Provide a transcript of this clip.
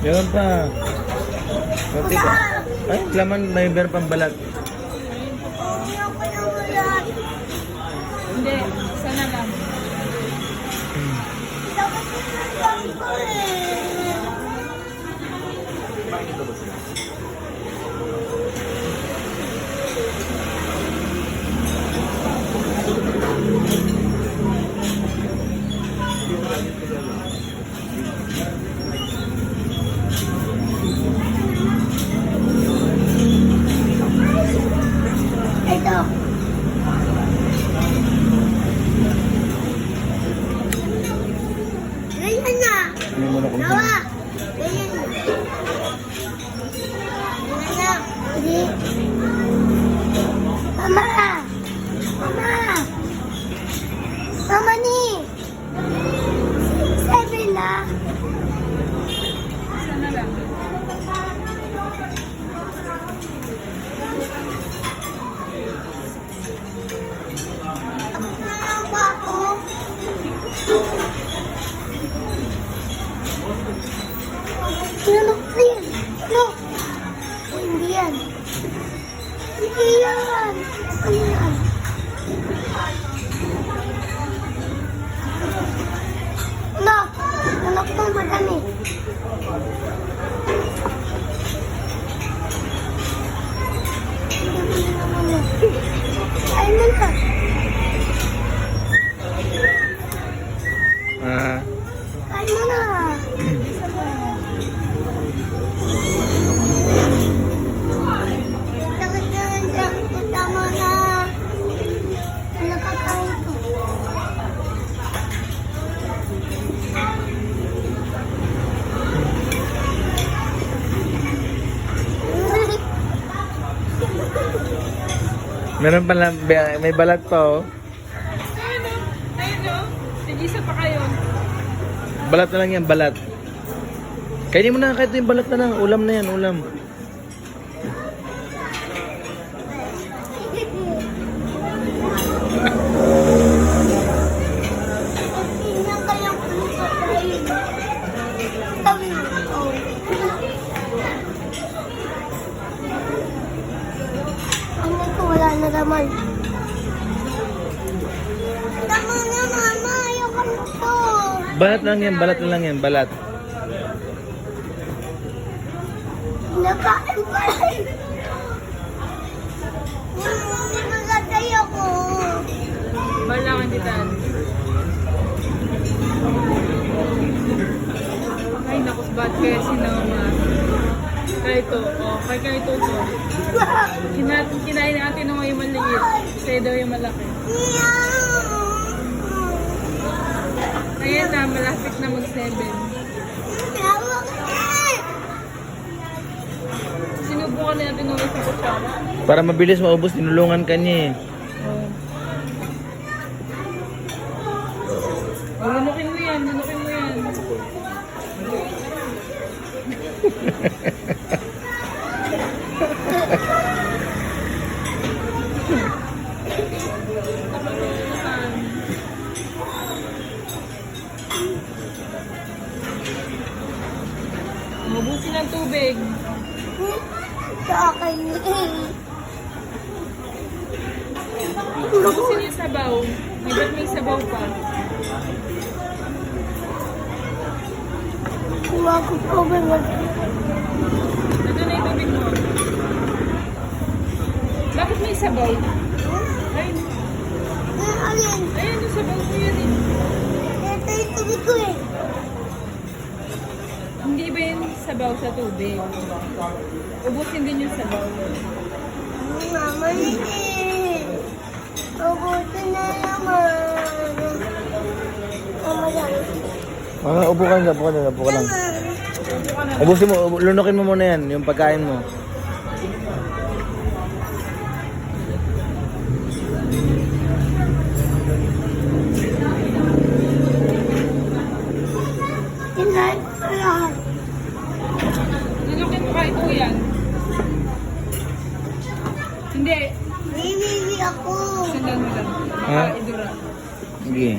Meron pa. Kunti ka. Ay, laman, may meron pang balat. Hindi, sana lang. Ito. Ganyan na. Hindi mo na kung Nawa. Ganyan na. Ganyan na. Hindi. Mama. Mama. Mama ni. 7 na. Sana lang. Ako ako. Ano yan? Ano? Hindi yan. Hindi yan. Ano yan? Anak! Anak mo madami. Ay mo na. Ah, Ay mo na. Tama na. Nakakain ko. meron pala, may balat pa oh. Ayun o. Nag-isa pa kayo. Balat na lang yan, balat. Kainin mo na kahit yung balat na lang. Ulam na yan, ulam. Tingnan kayang puso kayo. Tawi mo. Ano ko, wala na naman. Tama na, mama. Ayoko na to. Balat lang yan, balat na lang yan, balat. Nakain pa rin. Nagatay ako. Balangan kita. Ay, nakus, bad kaya si Nama. Kaya ito, oh, kaya ito to. Kinain natin nung yung maliit. Sa'yo daw yung malaki. Ayan na, malapit na mag-7. Sinubukan natin nung isa kutsara. Para mabilis maubos, tinulungan ka niya eh. Oh. Oh, lunukin mo yan, lunukin mo yan. Mabusin ng tubig. Sa akin eh. Mabusin yung sabaw. May ba't may sabaw pa? Kuha ko tubig. Ito na yung tubig mo. Bakit may sabaw? Ayun. Alin? Ayun yung sabaw mo yan eh. Ito yung tubig ko eh. Hindi ba yung sabaw sa tubig? Ubusin din yung sabaw. Mama eh. Ubusin na naman. Mama yan. Upo ka lang, upo ka lang, upo ka lang. Ubusin mo, lunukin mo muna yan, yung pagkain mo. Kinain ko lahat. Lunukin mo kahit po yan. Hindi. Bibibi ako. Sundan mo lang. Ha? Idura. Sige.